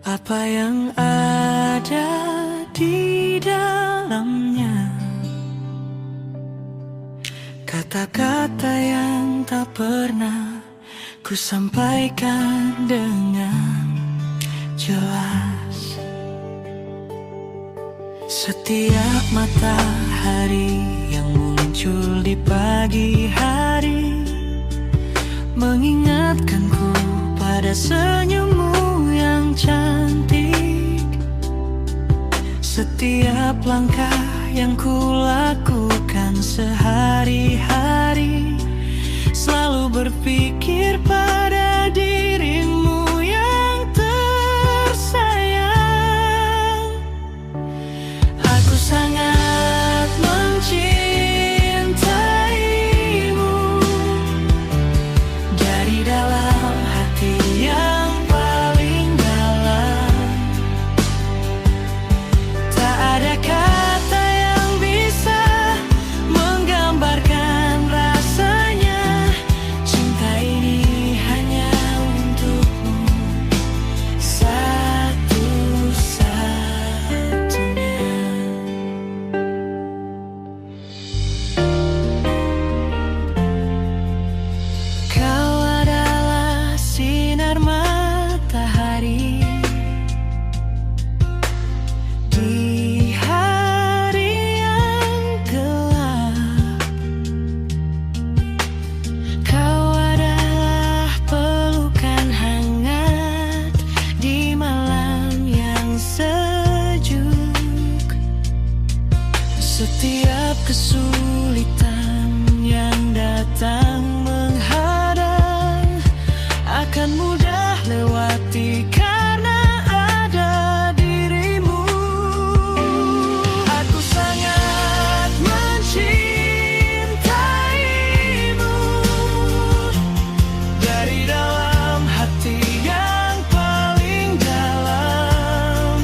apa yang ada di dalamnya, kata-kata yang tak pernah ku sampaikan dengan jelas. Setiap matahari yang muncul di pagi hari mengingatkanku pada senyummu yang cantik. Setiap langkah yang ku lakukan sehari-hari selalu berpikir pada dirimu yang tersayang. Aku sangat mencintaimu dari dalam hati yang paling dalam. Tak ada kata yang bisa menggambarkan rasanya. Cinta ini hanya Setiap kesulitan yang datang menghadang akan mudah lewati karena ada dirimu. Aku sangat mencintaimu dari dalam hati yang paling dalam.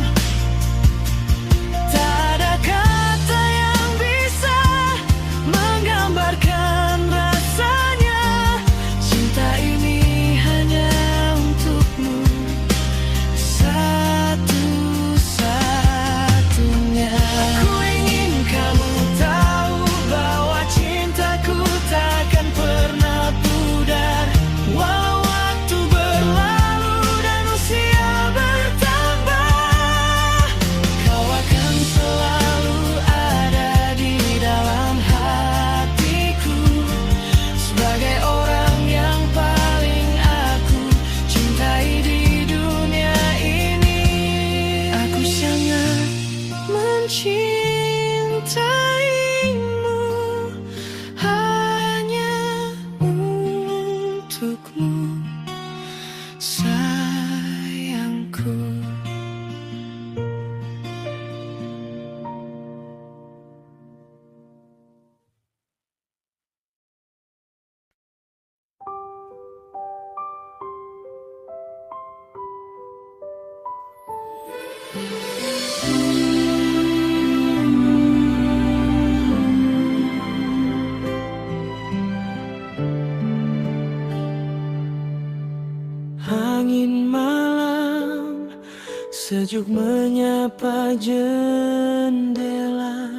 Tak ada kata yang bisa menggambarkan rasanya. Cinta ini hanya untukmu, satu-satunya. Aku ingin kamu tahu bahwa cintaku takkan pernah pudar. Walau waktu berlalu dan usia bertambah, kau akan selalu ada di dalam hatiku, sebagai orang yang paling aku cintai di dunia ini. Aku sangat mencintaimu, hanya untukmu, sayangku. Angin malam sejuk menyapa jendela.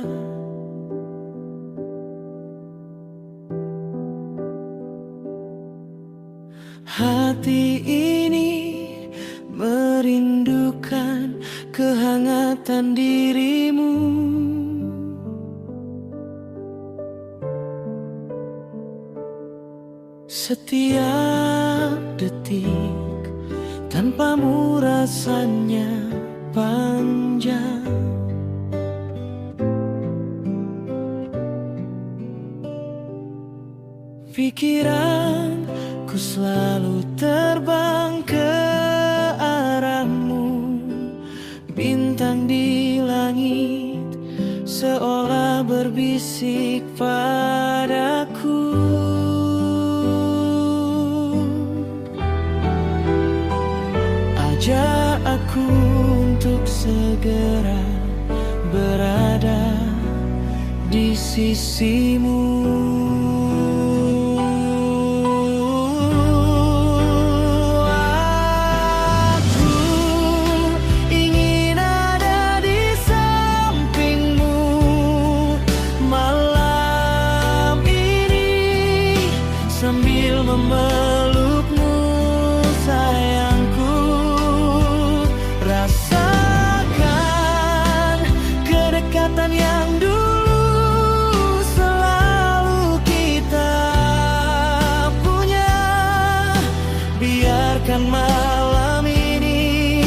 Hati ini merindukan kehangatan dirimu. Setiap detik tanpamu rasanya panjang. Pikiranku selalu terbang ke arahmu. Bintang di langit seolah berbisik padaku. Ajak aku untuk segera berada di sisimu. Aku ingin ada di sampingmu malam ini, sambil memelukmu sayangku. Rasakan kedekatan yang dulu selalu kita punya. Biarkan malam ini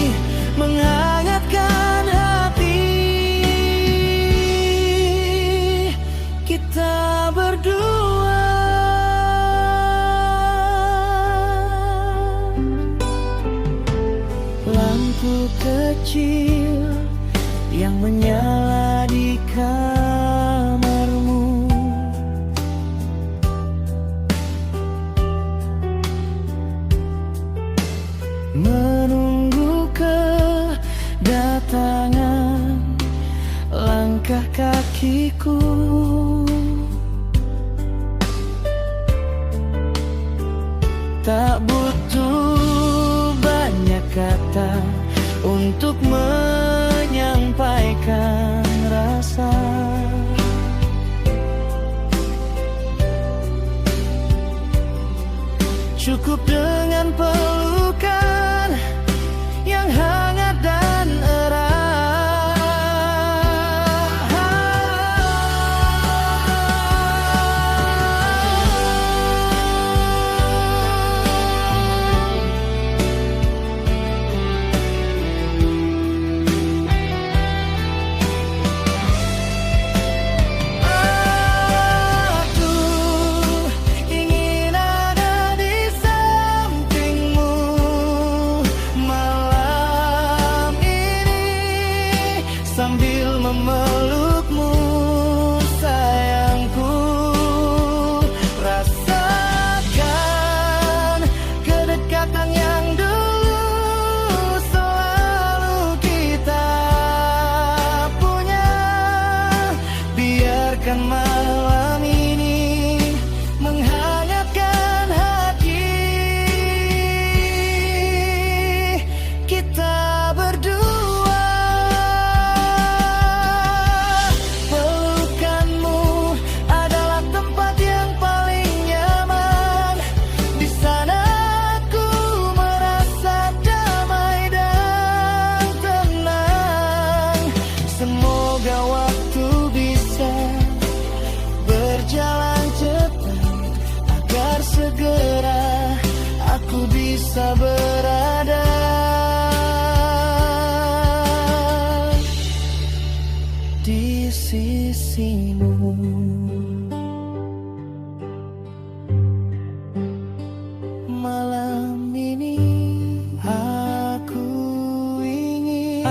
menghangatkan hati kita berdua. Lampu kecil yang menyala di kamarmu, menunggu kedatangan langkah kakiku. Tak butuh banyak kata untuk menyampaikan rasa. Cukup dengan pelukan yang hangat dan erat. memelukmu sayangku. Rasakan kedekatan yang dulu selalu kita punya. Biarkan malam ini menghangatkan hati kita berdua. Pelukanmu adalah tempat yang paling nyaman. Di sana aku merasa damai dan tenang. Semoga waktu bisa berjalan cepat agar segera aku bisa berada di sisimu. Malam ini aku ingin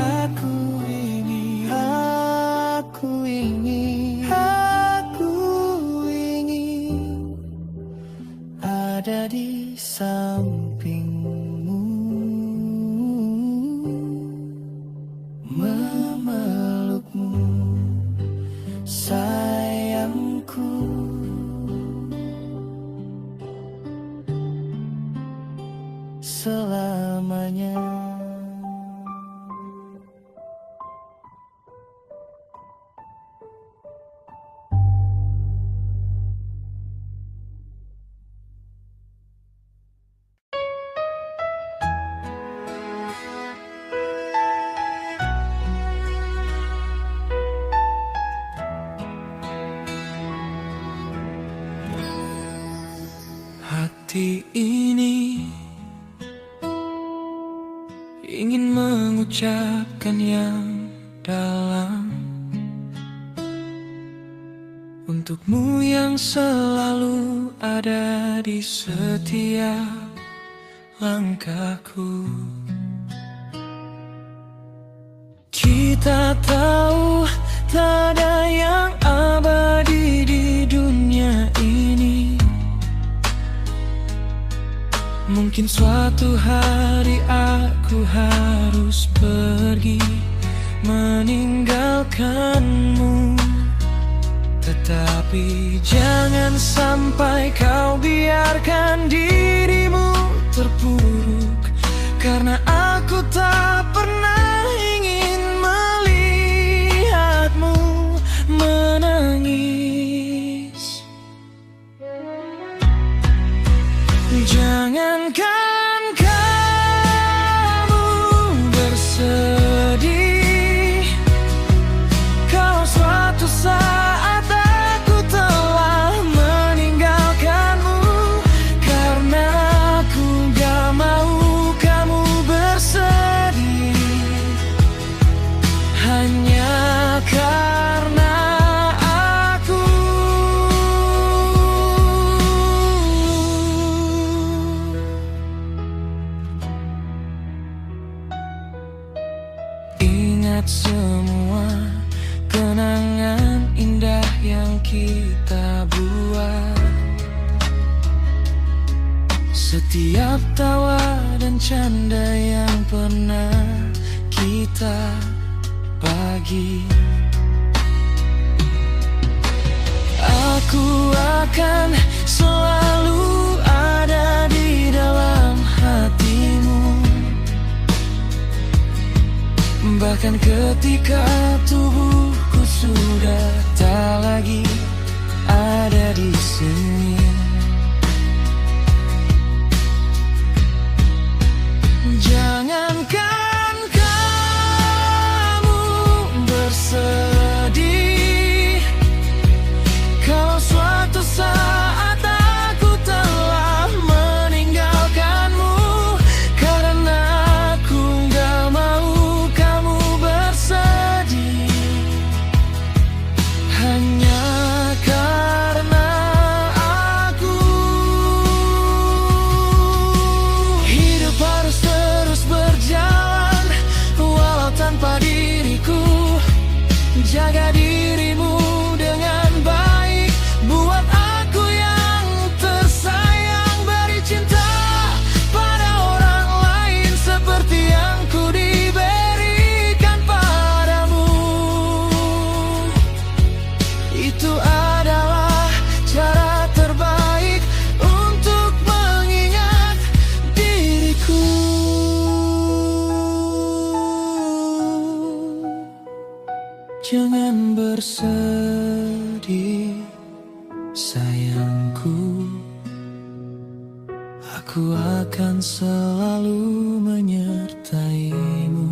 ada di sampingmu, memelukmu sayangku. Selamanya. Hati ini ingin mengucapkan yang dalam untukmu yang selalu ada di setiap langkahku. Kita tahu tak ada yang abadi di dunia ini. Mungkin suatu hari aku harus pergi meninggalkanmu, tetapi jangan sampai kau biarkan dirimu terpuruk, karena aku tak pernah ingin melihatmu menangis. Jangankan kamu bersedih kalau suatu saat aku telah meninggalkanmu, karena aku gak mau kamu bersedih hanya karena aku. Ingat semua kenangan indah yang kita buat, setiap tawa dan canda yang pernah kita bagi. Aku akan selalu ada di dalam hatimu, bahkan ketika tubuhku sudah tak lagi ada di sini. Jangankan kamu bersedih kalau suatu saat aku telah meninggalkanmu, karena aku gak mau kamu bersedih Jangan bersedih, sayangku. Aku akan selalu menyertaimu.